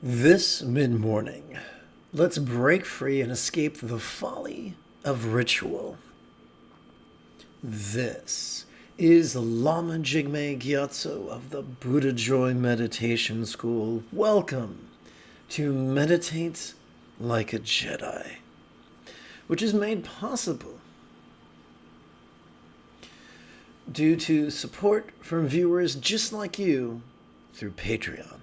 This mid-morning, let's break free and escape the folly of ritual. This is Lama Jigme Gyatso of the Buddha Joy Meditation School. Welcome to Meditate Like a Jedi, which is made possible due to support from viewers just like you through Patreon.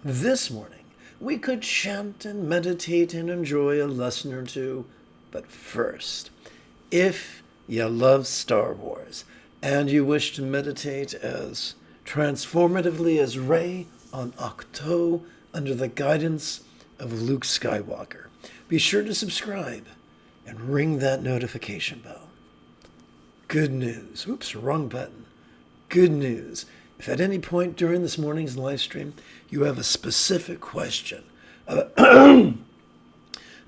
This morning, we could chant and meditate and enjoy a lesson or two. But first, if you love Star Wars and you wish to meditate as transformatively as Rey on Ahch-To under the guidance of Luke Skywalker, be sure to subscribe and ring that notification bell. Good news. Oops, wrong button. Good news. If at any point during this morning's live stream you have a specific question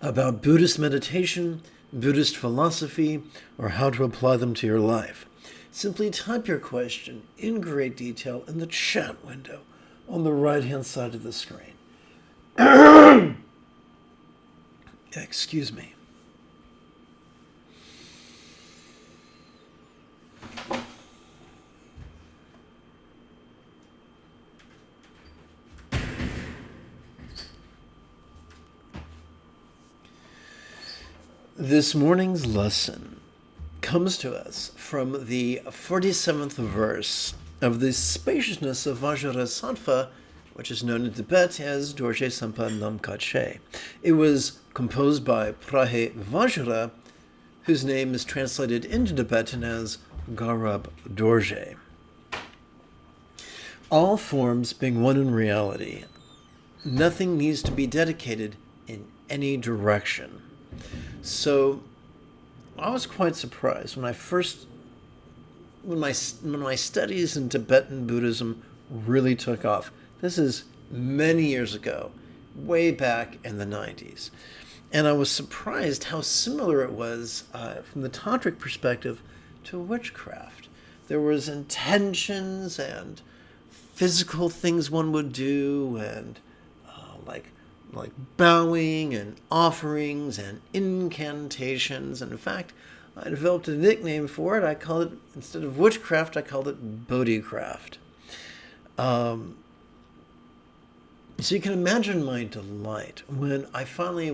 about Buddhist meditation, Buddhist philosophy, or how to apply them to your life, simply type your question in great detail in the chat window on the right-hand side of the screen. Excuse me. This morning's lesson comes to us from the 47th verse of the spaciousness of Vajrasattva, which is known in Tibet as Dorje Sampa Nam Kache. It was composed by Prahe Vajra, whose name is translated into Tibetan as Garab Dorje. All forms being one in reality, nothing needs to be dedicated in any direction. So I was quite surprised when my studies in Tibetan Buddhism really took off. This is many years ago, way back in the 90s. And I was surprised how similar it was from the tantric perspective to witchcraft. There was intentions and physical things one would do and like bowing and offerings and incantations. And in fact, I developed a nickname for it. I call it, instead of witchcraft, I called it Bodhicraft. So you can imagine my delight when I finally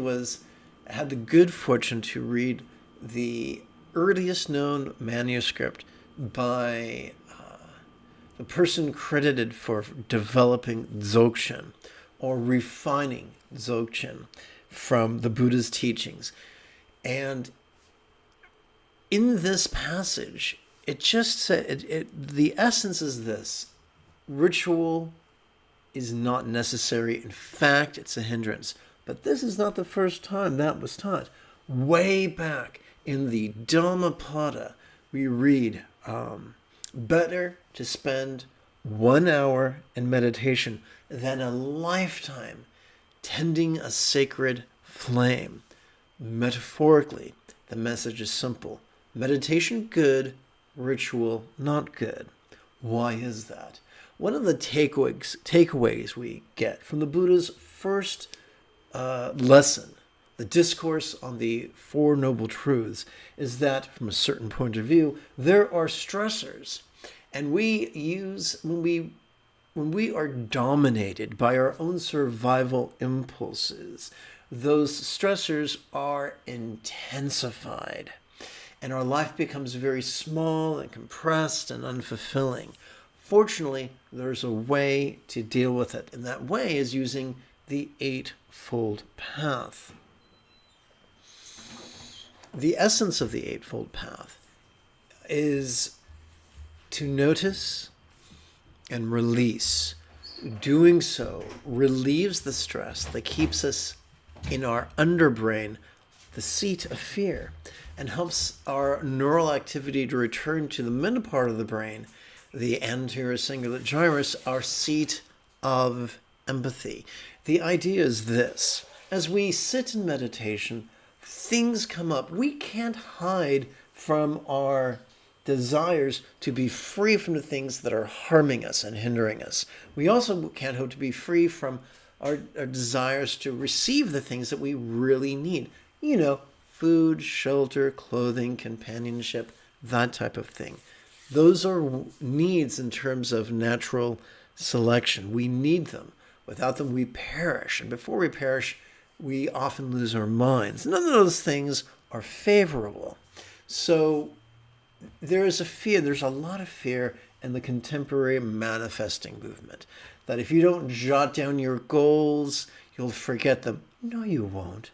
had the good fortune to read the earliest known manuscript by the person credited for developing Dzogchen, or refining Dzogchen from the Buddha's teachings. And in this passage, it just said, the essence is this: ritual is not necessary. In fact, it's a hindrance. But this is not the first time that was taught. Way back in the Dhammapada, we read, better to spend 1 hour in meditation than a lifetime tending a sacred flame. Metaphorically, the message is simple. Meditation good, ritual not good. Why is that? One of the takeaways we get from the Buddha's first lesson, the discourse on the Four Noble Truths, is that from a certain point of view, there are stressors. And when we are dominated by our own survival impulses, those stressors are intensified, and our life becomes very small and compressed and unfulfilling. Fortunately, there's a way to deal with it, and that way is using the Eightfold Path. The essence of the Eightfold Path is to notice and release. Doing so relieves the stress that keeps us in our underbrain, the seat of fear, and helps our neural activity to return to the middle part of the brain, the anterior cingulate gyrus, our seat of empathy. The idea is this: as we sit in meditation, things come up. We can't hide from our desires to be free from the things that are harming us and hindering us. We also can't hope to be free from our desires to receive the things that we really need. Food, shelter, clothing, companionship, that type of thing. Those are needs in terms of natural selection. We need them. Without them, we perish. And before we perish, we often lose our minds. None of those things are favorable. So there is a fear, there's a lot of fear in the contemporary manifesting movement, that if you don't jot down your goals, you'll forget them. No, you won't.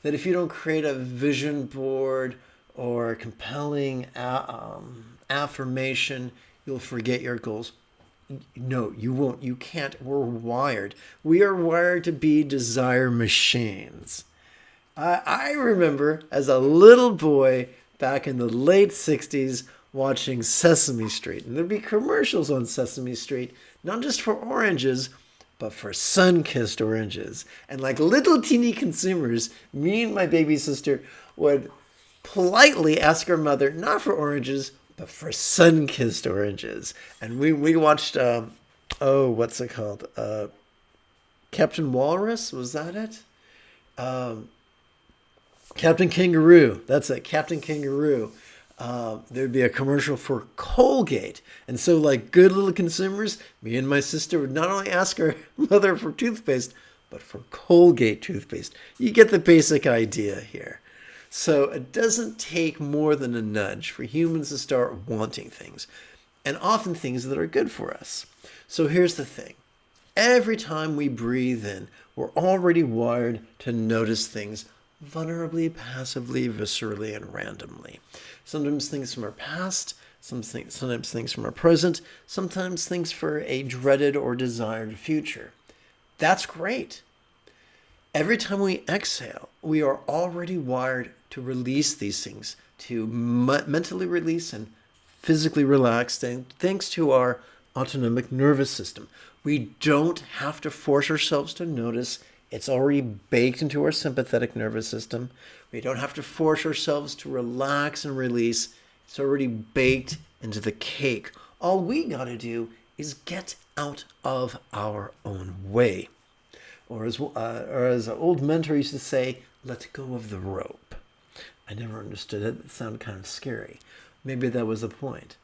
That if you don't create a vision board or a compelling affirmation, you'll forget your goals. No, you won't. You can't. We're wired. We are wired to be desire machines. I remember as a little boy back in the late 60s watching Sesame Street. And there'd be commercials on Sesame Street, not just for oranges, but for sun-kissed oranges. And like little teeny consumers, me and my baby sister would politely ask our mother, not for oranges, but for sun-kissed oranges. And we watched, what's it called? Captain Walrus, was that it? Captain Kangaroo, that's it, Captain Kangaroo. There'd be a commercial for Colgate. And so like good little consumers, me and my sister would not only ask our mother for toothpaste, but for Colgate toothpaste. You get the basic idea here. So it doesn't take more than a nudge for humans to start wanting things, and often things that are good for us. So here's the thing. Every time we breathe in, we're already wired to notice things vulnerably, passively, viscerally, and randomly. Sometimes things from our past, sometimes things from our present, sometimes things for a dreaded or desired future. That's great. Every time we exhale, we are already wired to release these things, to mentally release and physically relax, thanks to our autonomic nervous system. We don't have to force ourselves to notice. It's already baked into our sympathetic nervous system. We don't have to force ourselves to relax and release. It's already baked into the cake. All we got to do is get out of our own way. Or as an old mentor used to say, let go of the rope. I never understood it. It sounded kind of scary. Maybe that was the point.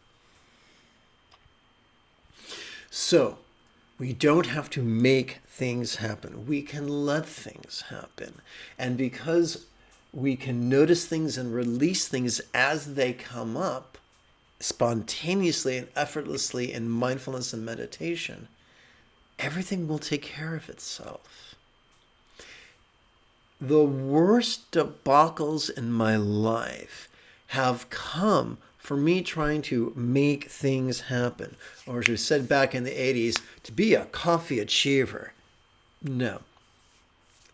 So, we don't have to make things happen. We can let things happen. And because we can notice things and release things as they come up, spontaneously and effortlessly in mindfulness and meditation, everything will take care of itself. The worst debacles in my life have come from me trying to make things happen. Or as we said back in the 80s, to be a coffee achiever. No,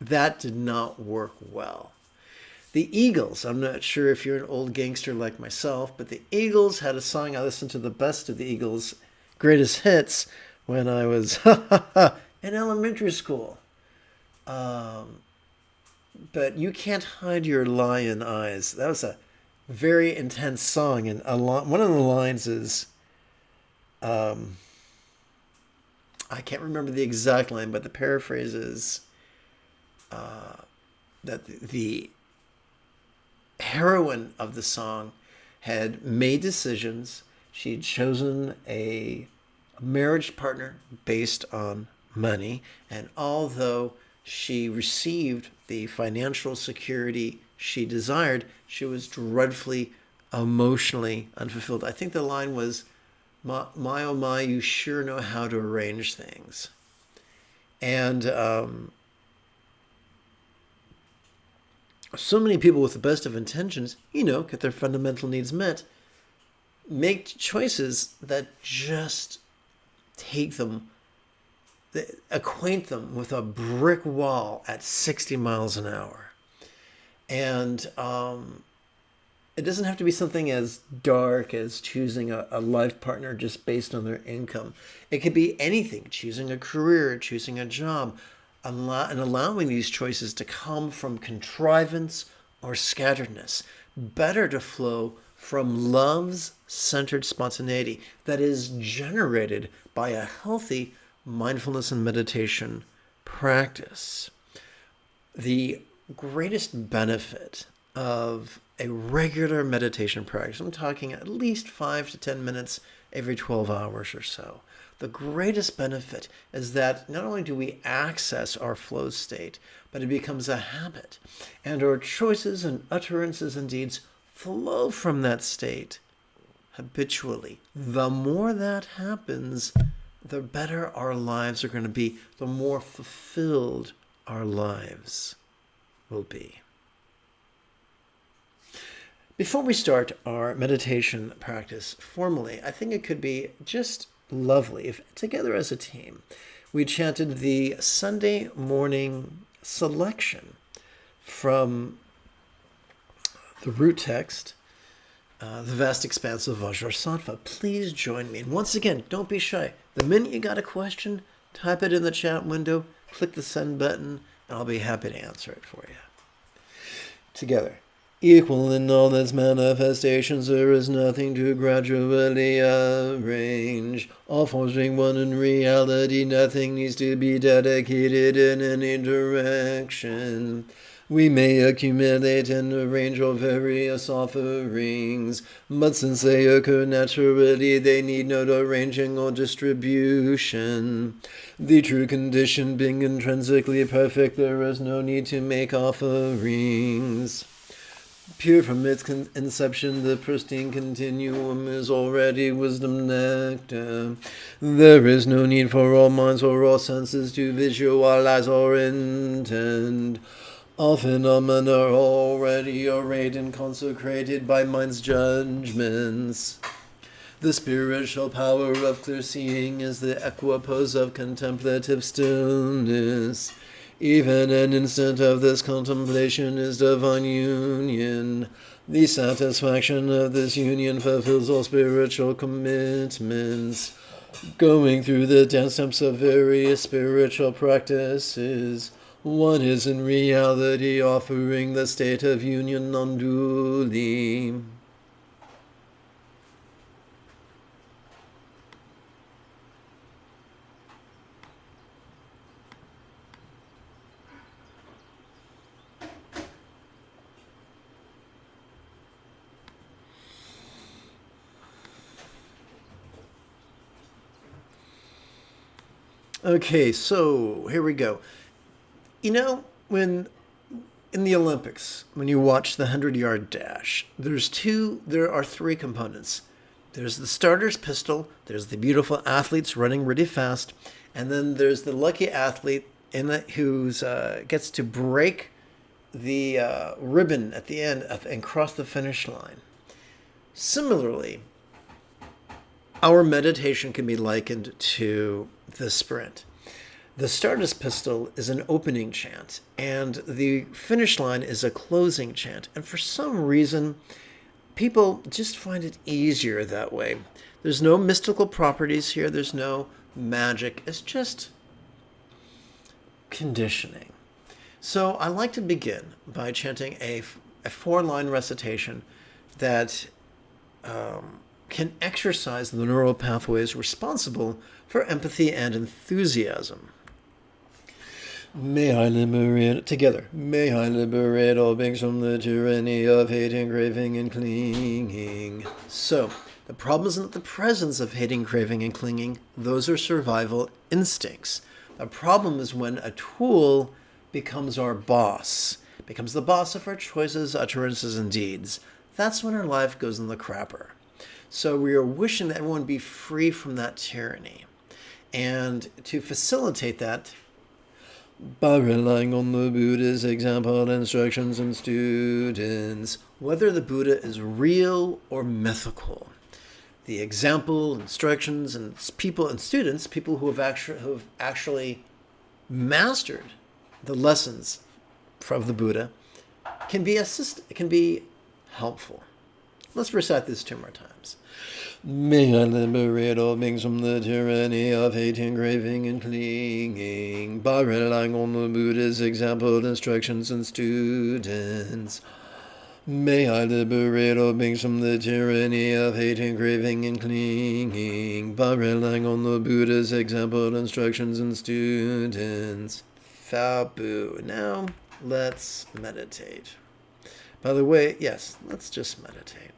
that did not work well. The Eagles, I'm not sure if you're an old gangster like myself, but the Eagles had a song, I listened to the best of the Eagles' greatest hits when I was in elementary school. But you can't hide your lion eyes. That was a very intense song, and one of the lines is, I can't remember the exact line, but the paraphrase is that the heroine of the song had made decisions. She'd chosen a marriage partner based on money, and although she received the financial security she desired, she was dreadfully emotionally unfulfilled. I think the line was, my oh my, you sure know how to arrange things. And so many people with the best of intentions, get their fundamental needs met, make choices that just acquaint them with a brick wall at 60 miles an hour. And it doesn't have to be something as dark as choosing a life partner just based on their income. It could be anything, choosing a career, choosing a job, and allowing these choices to come from contrivance or scatteredness. Better to flow from love's centered spontaneity that is generated by a healthy mindfulness and meditation practice, the greatest benefit of a regular meditation practice, I'm talking at least 5 to 10 minutes every 12 hours or so. The greatest benefit is that not only do we access our flow state, but it becomes a habit. And our choices and utterances and deeds flow from that state habitually. The more that happens, the better our lives are going to be, the more fulfilled our lives will be. Before we start our meditation practice formally, I think it could be just lovely if together as a team we chanted the Sunday morning selection from the root text, the vast expanse of Vajrasattva. Please join me. And once again, don't be shy. The minute you got a question, type it in the chat window, click the send button, and I'll be happy to answer it for you. Together. Equal in all its manifestations, there is nothing to gradually arrange. All forms being one in reality, nothing needs to be dedicated in any direction. We may accumulate and arrange all various offerings, but since they occur naturally, they need no arranging or distribution. The true condition being intrinsically perfect, there is no need to make offerings. Pure from its inception, the pristine continuum is already wisdom nectar. There is no need for all minds or all senses to visualize or intend. All phenomena are already arrayed and consecrated by mind's judgments. The spiritual power of clear seeing is the equipoise of contemplative stillness. Even an instant of this contemplation is divine union. The satisfaction of this union fulfills all spiritual commitments. Going through the dance steps of various spiritual practices, one is in reality offering the state of union non-dually. Okay, so here we go. You know, when in the Olympics, when you watch the 100-yard dash, there are three components. There's the starter's pistol, there's the beautiful athletes running really fast, and then there's the lucky athlete who gets to break the ribbon at the end and cross the finish line. Similarly, our meditation can be likened to the sprint. The starter's pistol is an opening chant, and the finish line is a closing chant. And for some reason, people just find it easier that way. There's no mystical properties here. There's no magic. It's just conditioning. So I like to begin by chanting a four-line recitation that can exercise the neural pathways responsible for empathy and enthusiasm. May I liberate, together, may I liberate all beings from the tyranny of hating, craving, and clinging. So, the problem isn't the presence of hating, craving, and clinging. Those are survival instincts. The problem is when a tool becomes our boss, becomes the boss of our choices, utterances, and deeds. That's when our life goes in the crapper. So we are wishing that everyone be free from that tyranny. And to facilitate that, by relying on the Buddha's example, instructions, and students, whether the Buddha is real or mythical, the example, instructions, and people and students, people who have actually mastered the lessons of the Buddha, can be helpful. Let's recite this 2 more times. May I liberate all beings from the tyranny of hating, craving, and clinging, by relying on the Buddha's example, instructions, and students. May I liberate all beings from the tyranny of hating, craving, and clinging, by relying on the Buddha's example, instructions, and students. Fabu. Now, let's meditate. By the way, yes, let's just meditate.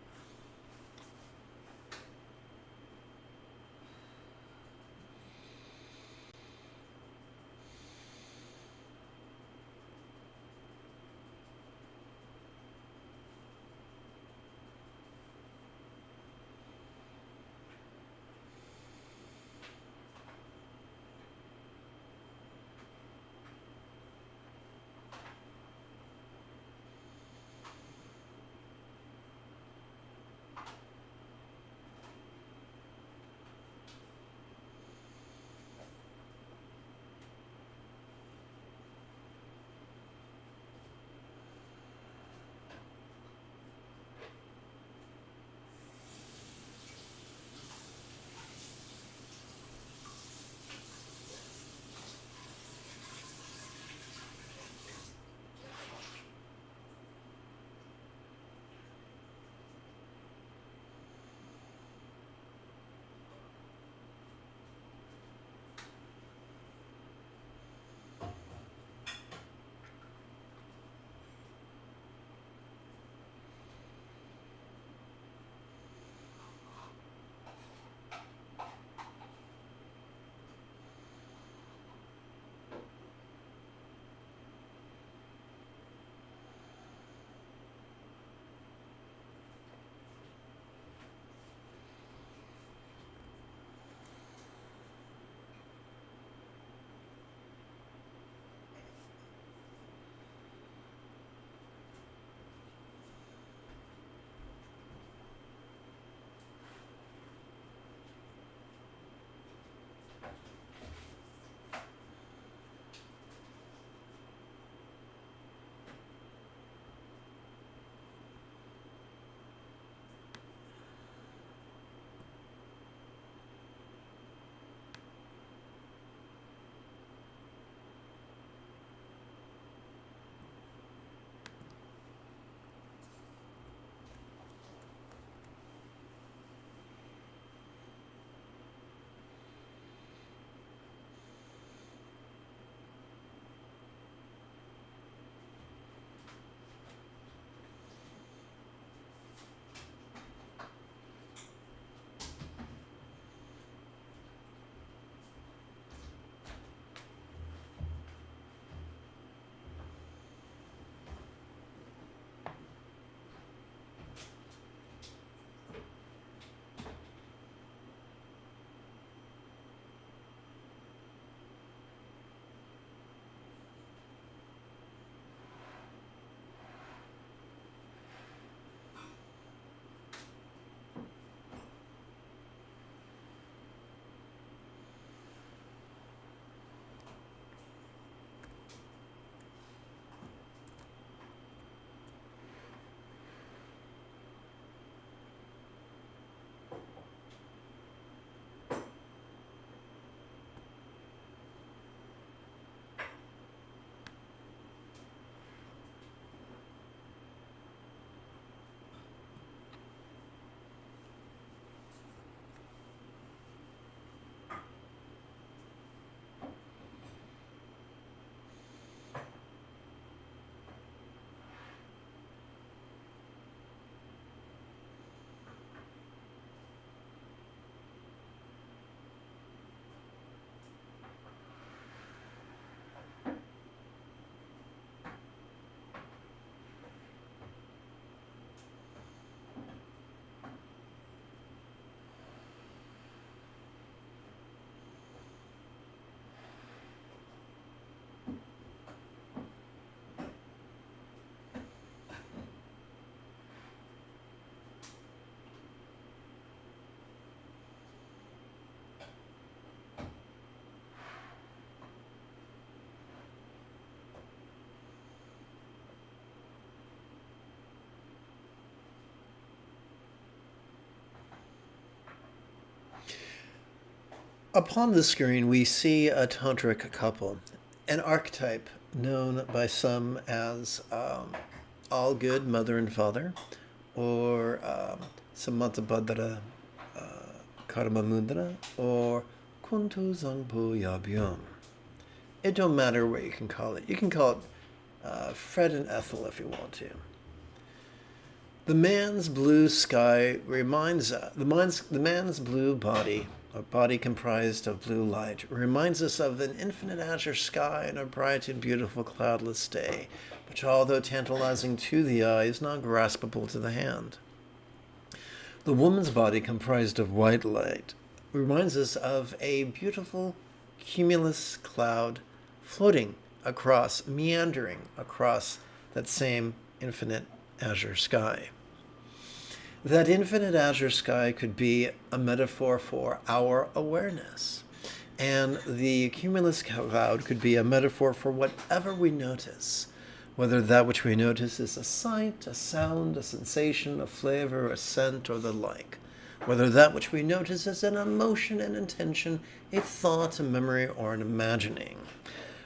Upon the screen, we see a tantric couple, an archetype known by some as all good mother and father, or Samantabhadra Karma Mudra, or Kuntu Zangpo Yabhyam. It don't matter what you can call it. You can call it Fred and Ethel if you want to. The man's blue sky reminds us, the man's blue body, a body comprised of blue light, reminds us of an infinite azure sky and a bright and beautiful cloudless day, which, although tantalizing to the eye, is not graspable to the hand. The woman's body, comprised of white light, reminds us of a beautiful cumulus cloud floating across, meandering across that same infinite azure sky. That infinite azure sky could be a metaphor for our awareness. And the cumulus cloud could be a metaphor for whatever we notice, whether that which we notice is a sight, a sound, a sensation, a flavor, a scent, or the like. Whether that which we notice is an emotion, an intention, a thought, a memory, or an imagining.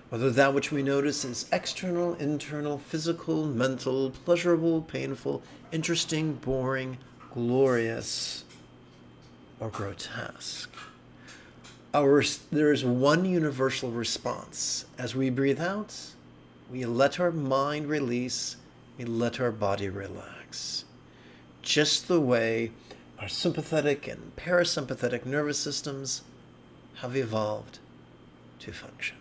Whether that which we notice is external, internal, physical, mental, pleasurable, painful, interesting, boring, glorious, or grotesque. There is one universal response. As we breathe out, we let our mind release, we let our body relax. Just the way our sympathetic and parasympathetic nervous systems have evolved to function.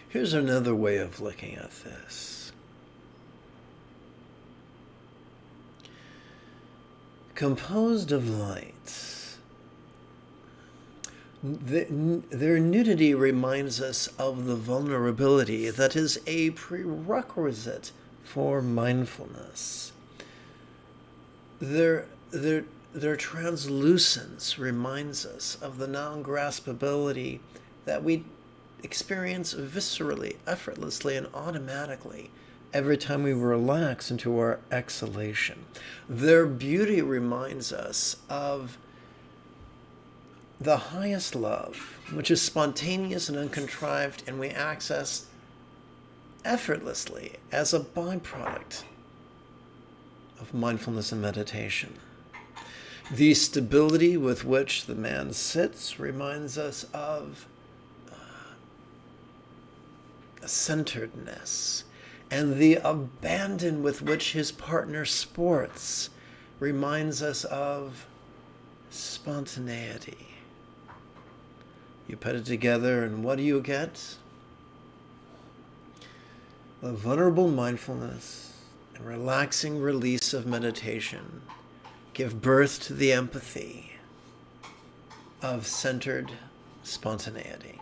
Here's another way of looking at this. Composed of light, their nudity reminds us of the vulnerability that is a prerequisite for mindfulness. Their translucence reminds us of the non-graspability that we experience viscerally, effortlessly, and automatically every time we relax into our exhalation. Their beauty reminds us of the highest love, which is spontaneous and uncontrived, and we access effortlessly as a byproduct of mindfulness and meditation. The stability with which the man sits reminds us of centeredness, and the abandon with which his partner sports reminds us of spontaneity. You put it together, and what do you get? A vulnerable mindfulness and relaxing release of meditation give birth to the empathy of centered spontaneity.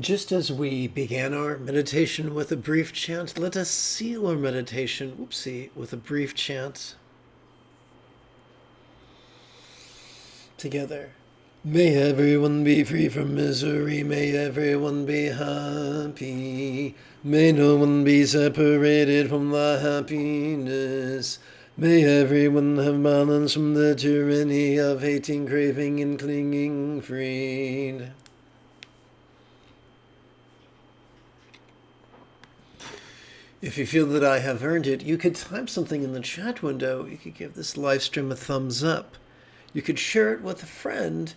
Just as we began our meditation with a brief chant, let us seal our meditation, with a brief chant together. May everyone be free from misery, may everyone be happy, may no one be separated from the happiness. May everyone have balance from the tyranny of hating, craving, and clinging, freed. If you feel that I have earned it, you could type something in the chat window. You could give this live stream a thumbs up. You could share it with a friend.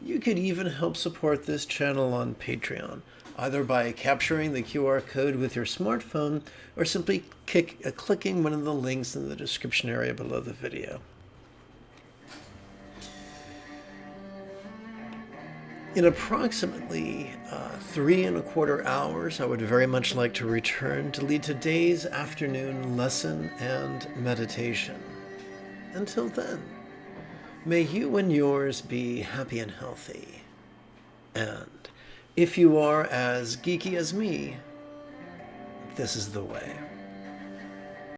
You could even help support this channel on Patreon, either by capturing the QR code with your smartphone or simply clicking one of the links in the description area below the video. In approximately 3¼ hours, I would very much like to return to lead today's afternoon lesson and meditation. Until then, may you and yours be happy and healthy. And if you are as geeky as me, this is the way.